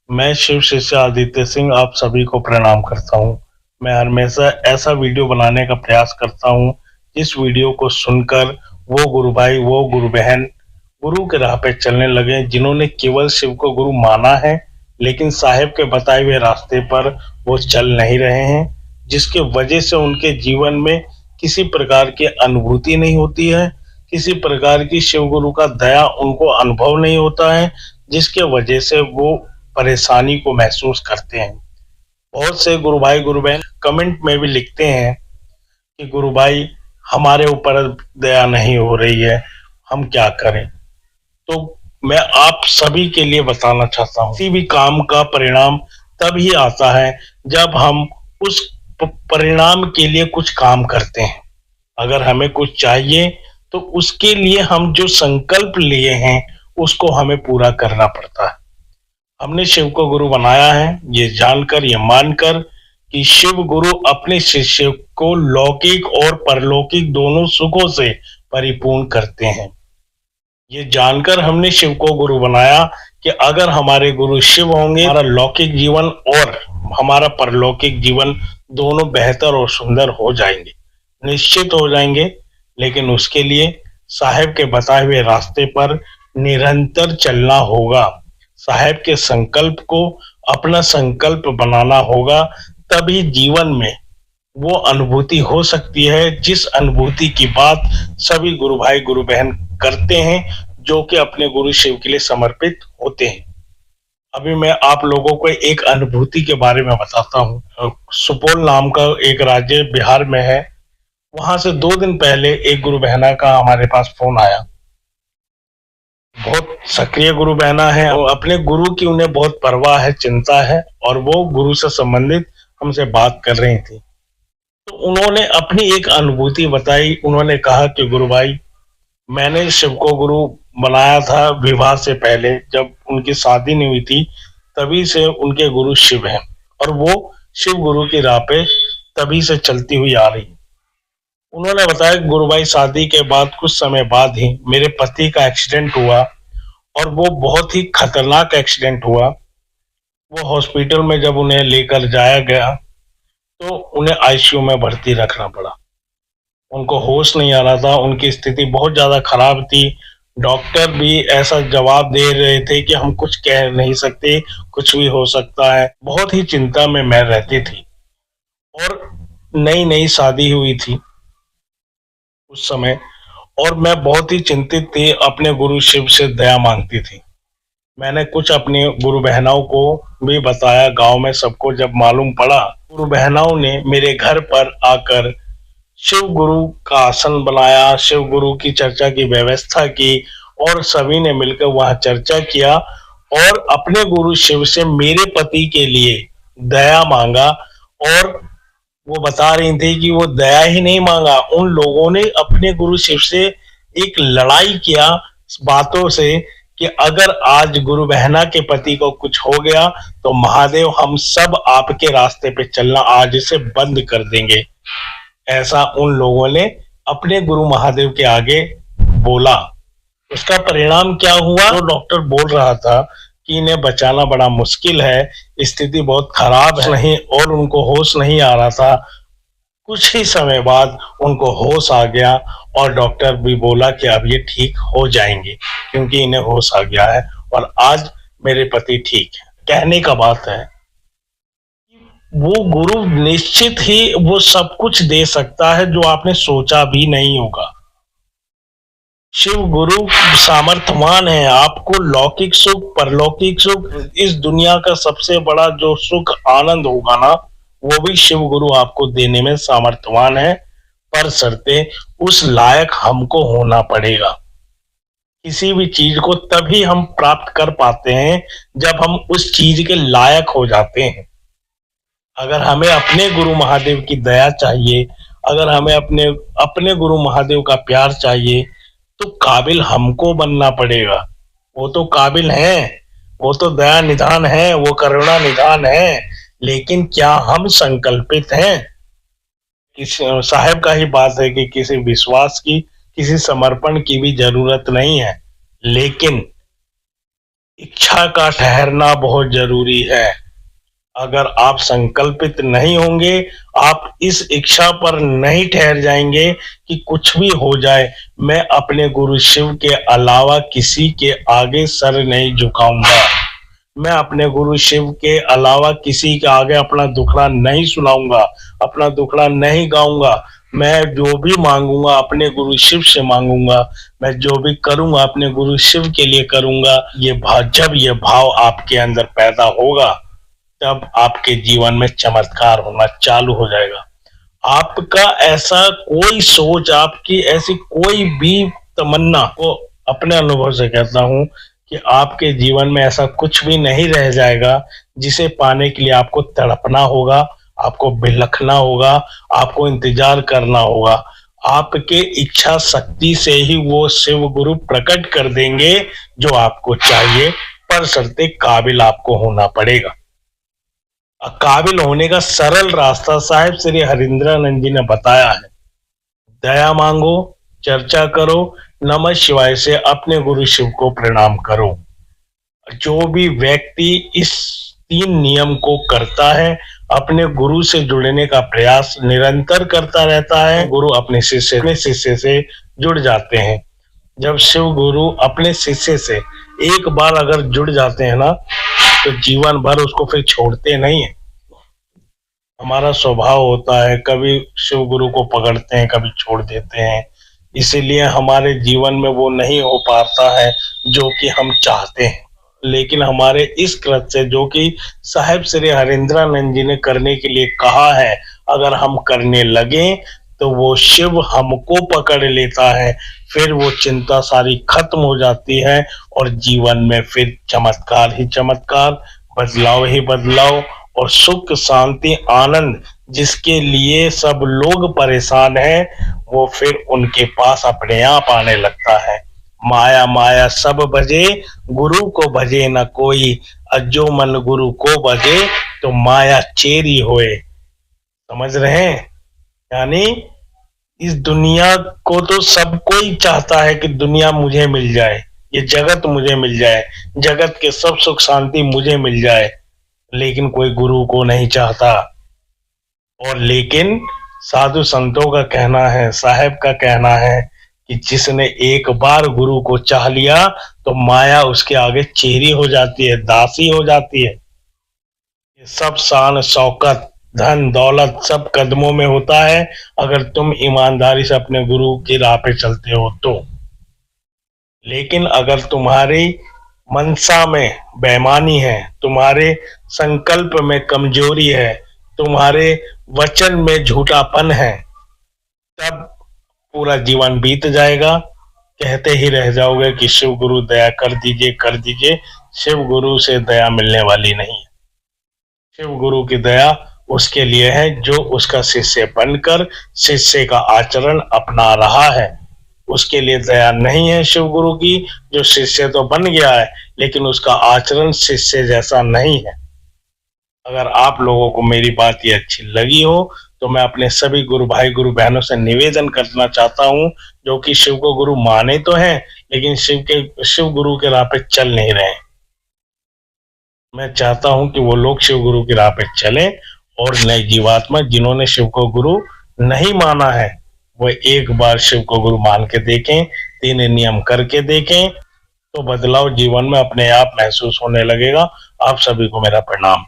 मैं शिव शिष्य आदित्य सिंह आप सभी को प्रणाम करता हूँ। मैं हमेशा ऐसा वीडियो बनाने का प्रयास करता हूँ, जिस वीडियो को सुनकर वो गुरु भाई, वो गुरु बहन, गुरु के राह पे चलने लगे, जिन्होंने केवल शिव को गुरु माना है, लेकिन साहेब के बताए हुए रास्ते पर वो चल नहीं रहे हैं, जिसके वजह से उनके जीवन में किसी प्रकार की अनुभूति नहीं होती है, किसी प्रकार की शिव गुरु का दया उनको अनुभव नहीं होता है, जिसके वजह से वो परेशानी को महसूस करते हैं। बहुत से गुरु भाई गुरु बहन कमेंट में भी लिखते हैं कि गुरु भाई हमारे ऊपर दया नहीं हो रही है, हम क्या करें। तो मैं आप सभी के लिए बताना चाहता हूँ, किसी भी काम का परिणाम तब ही आता है जब हम उस परिणाम के लिए कुछ काम करते हैं। अगर हमें कुछ चाहिए तो उसके लिए हम जो संकल्प लिए हैं उसको हमें पूरा करना पड़ता है। हमने शिव को गुरु बनाया है ये जानकर, ये मानकर कि शिव गुरु अपने शिष्य को लौकिक और परलौकिक दोनों सुखों से परिपूर्ण करते हैं। ये जानकर हमने शिव को गुरु बनाया कि अगर हमारे गुरु शिव होंगे, हमारा लौकिक जीवन और हमारा परलौकिक जीवन दोनों बेहतर और सुंदर हो जाएंगे, निश्चित हो जाएंगे। लेकिन उसके लिए साहेब के बताए हुए रास्ते पर निरंतर चलना होगा, साहेब के संकल्प को अपना संकल्प बनाना होगा, तभी जीवन में वो अनुभूति हो सकती है जिस अनुभूति की बात सभी गुरु भाई गुरु बहन करते हैं, जो कि अपने गुरु शिव के लिए समर्पित होते हैं। अभी मैं आप लोगों को एक अनुभूति के बारे में बताता हूँ। सुपौल नाम का एक राज्य बिहार में है, वहां से 2 दिन पहले एक गुरु बहना का हमारे पास फोन आया। बहुत सक्रिय गुरु बहना है और अपने गुरु की उन्हें बहुत परवाह है, चिंता है, और वो गुरु से संबंधित हमसे बात कर रही थी। तो उन्होंने अपनी एक अनुभूति बताई। उन्होंने कहा कि गुरु भाई, मैंने शिव को गुरु बनाया था विवाह से पहले, जब उनकी शादी नहीं हुई थी तभी से उनके गुरु शिव हैं, और वो शिव गुरु की राह पे तभी से चलती हुई आ रही। उन्होंने बताया कि गुरु भाई, शादी के बाद कुछ समय बाद ही मेरे पति का एक्सीडेंट हुआ, और वो बहुत ही खतरनाक एक्सीडेंट हुआ। वो हॉस्पिटल में जब उन्हें लेकर जाया गया तो उन्हें आईसीयू में भर्ती रखना पड़ा। उनको होश नहीं आ रहा था, उनकी स्थिति बहुत ज्यादा खराब थी। डॉक्टर भी ऐसा जवाब दे रहे थे कि हम कुछ कह नहीं सकते, कुछ भी हो सकता है। बहुत ही चिंता में मैं रहती थी, और नई नई शादी हुई थी उस समय, और मैं बहुत ही चिंतित थी, अपने गुरु शिव से दया मांगती थी। मैंने कुछ अपनी गुरु बहनाओं को भी बताया, गांव में सबको जब मालूम पड़ा, गुरु बहनाओं ने मेरे घर पर आकर शिव गुरु का आसन बनाया, शिव गुरु की चर्चा की व्यवस्था की, और सभी ने मिलकर वहां चर्चा किया और अपने गुरु शिव से मेरे पति के लिए दया मांगा। और वो बता रही थी कि वो दया ही नहीं मांगा, उन लोगों ने अपने गुरु शिव से एक लड़ाई किया बातों से कि अगर आज गुरु बहना के पति को कुछ हो गया तो महादेव हम सब आपके रास्ते पे चलना आज से बंद कर देंगे। ऐसा उन लोगों ने अपने गुरु महादेव के आगे बोला। उसका परिणाम क्या हुआ? तो डॉक्टर बोल रहा था कि इन्हें बचाना बड़ा मुश्किल है, स्थिति बहुत खराब है नहीं, और उनको होश नहीं आ रहा था। कुछ ही समय बाद उनको होश आ गया, और डॉक्टर भी बोला कि अब ये ठीक हो जाएंगे, क्योंकि इन्हें होश आ गया है, और आज मेरे पति ठीक है। कहने का बात है, वो गुरु निश्चित ही वो सब कुछ दे सकता है जो आपने सोचा भी नहीं होगा। शिव गुरु सामर्थ्यवान है, आपको लौकिक सुख, परलौकिक सुख, इस दुनिया का सबसे बड़ा जो सुख आनंद होगा ना, वो भी शिव गुरु आपको देने में सामर्थ्यवान है, पर शर्ते उस लायक हमको होना पड़ेगा। किसी भी चीज को तभी हम प्राप्त कर पाते हैं जब हम उस चीज के लायक हो जाते हैं। अगर हमें अपने गुरु महादेव की दया चाहिए, अगर हमें अपने अपने गुरु महादेव का प्यार चाहिए, तो काबिल हमको बनना पड़ेगा। वो तो काबिल हैं, वो तो दया निधान है, वो करुणा निधान है, लेकिन क्या हम संकल्पित हैं? किस साहेब का ही बात है कि किसी विश्वास की, किसी समर्पण की भी जरूरत नहीं है, लेकिन इच्छा का ठहरना बहुत जरूरी है। अगर आप संकल्पित नहीं होंगे, आप इस इच्छा पर नहीं ठहर जाएंगे कि कुछ भी हो जाए, मैं अपने गुरु शिव के अलावा किसी के आगे सर नहीं झुकाऊंगा, मैं अपने गुरु शिव के अलावा किसी के आगे अपना दुखड़ा नहीं सुनाऊंगा, अपना दुखड़ा नहीं गाऊंगा, मैं जो भी मांगूंगा अपने गुरु शिव से मांगूंगा, मैं जो भी करूंगा अपने गुरु शिव के लिए करूंगा। जब ये भाव आपके अंदर पैदा होगा, तब आपके जीवन में चमत्कार होना चालू हो जाएगा। आपका ऐसा कोई सोच, आपकी ऐसी कोई भी तमन्ना को अपने अनुभव से कहता हूं कि आपके जीवन में ऐसा कुछ भी नहीं रह जाएगा जिसे पाने के लिए आपको तड़पना होगा, आपको बिलखना होगा, आपको इंतजार करना होगा। आपके इच्छा शक्ति से ही वो शिव गुरु प्रकट कर देंगे जो आपको चाहिए, पर शर्ते काबिल आपको होना पड़ेगा। काबिल होने का सरल रास्ता साहिब श्री हरिंद्रानंद जी ने बताया है। दया मांगो, चर्चा करो, नमः शिवाय से अपने गुरु शिव को प्रणाम करो। जो भी व्यक्ति इस 3 नियम को करता है, अपने गुरु से जुड़ने का प्रयास निरंतर करता रहता है, गुरु अपने शिष्य से जुड़ जाते हैं। जब शिव गुरु अपने शिष्य से एक बार अगर जुड़ जाते हैं ना, तो जीवन भर उसको फिर छोड़ते नहीं है। हमारा स्वभाव होता है, कभी शिव गुरु को पकड़ते हैं, कभी छोड़ देते हैं, इसीलिए हमारे जीवन में वो नहीं हो पाता है जो कि हम चाहते हैं। लेकिन हमारे इस कृत्य से, जो कि साहिब श्री हरिंद्रानंद जी ने करने के लिए कहा है, अगर हम करने लगे तो वो शिव हमको पकड़ लेता है, फिर वो चिंता सारी खत्म हो जाती है और जीवन में फिर चमत्कार ही चमत्कार, बदलाव ही बदलाव, और सुख शांति आनंद जिसके लिए सब लोग परेशान हैं, वो फिर उनके पास अपने आप आने लगता है। माया माया सब भजे, गुरु को भजे न कोई, अजो मन गुरु को भजे तो माया चेरी होए। समझ रहे हैं? यानी इस दुनिया को तो सब कोई चाहता है कि दुनिया मुझे मिल जाए, ये जगत मुझे मिल जाए, जगत के सब सुख शांति मुझे मिल जाए, लेकिन कोई गुरु को नहीं चाहता। और लेकिन साधु संतों का कहना है, साहब का कहना है कि जिसने एक बार गुरु को चाह लिया तो माया उसके आगे चेहरी हो जाती है, दासी हो जाती है। ये सब शान शौकत धन दौलत सब कदमों में होता है, अगर तुम ईमानदारी से अपने गुरु की राह पे चलते हो तो। लेकिन अगर तुम्हारी मनसा में बेईमानी है, तुम्हारे संकल्प में कमजोरी है, तुम्हारे वचन में झूठापन है, तब पूरा जीवन बीत जाएगा, कहते ही रह जाओगे कि शिव गुरु दया कर दीजिए, कर दीजिए। शिव गुरु से दया मिलने वाली नहीं है। शिव गुरु की दया उसके लिए है जो उसका शिष्य बनकर शिष्य का आचरण अपना रहा है। उसके लिए दया नहीं है शिव गुरु की, जो शिष्य तो बन गया है लेकिन उसका आचरण शिष्य जैसा नहीं है। अगर आप लोगों को मेरी बात ये अच्छी लगी हो तो मैं अपने सभी गुरु भाई गुरु बहनों से निवेदन करना चाहता हूं, जो कि शिव को गुरु माने तो हैं लेकिन शिव गुरु के राह पे चल नहीं रहे। मैं चाहता हूं कि वो लोग शिव गुरु की राह पे चलें और नए जीवात्मा जिन्होंने शिव को गुरु नहीं माना है, वो एक बार शिव को गुरु मान के देखें, 3 नियम करके देखें, तो बदलाव जीवन में अपने आप महसूस होने लगेगा। आप सभी को मेरा प्रणाम।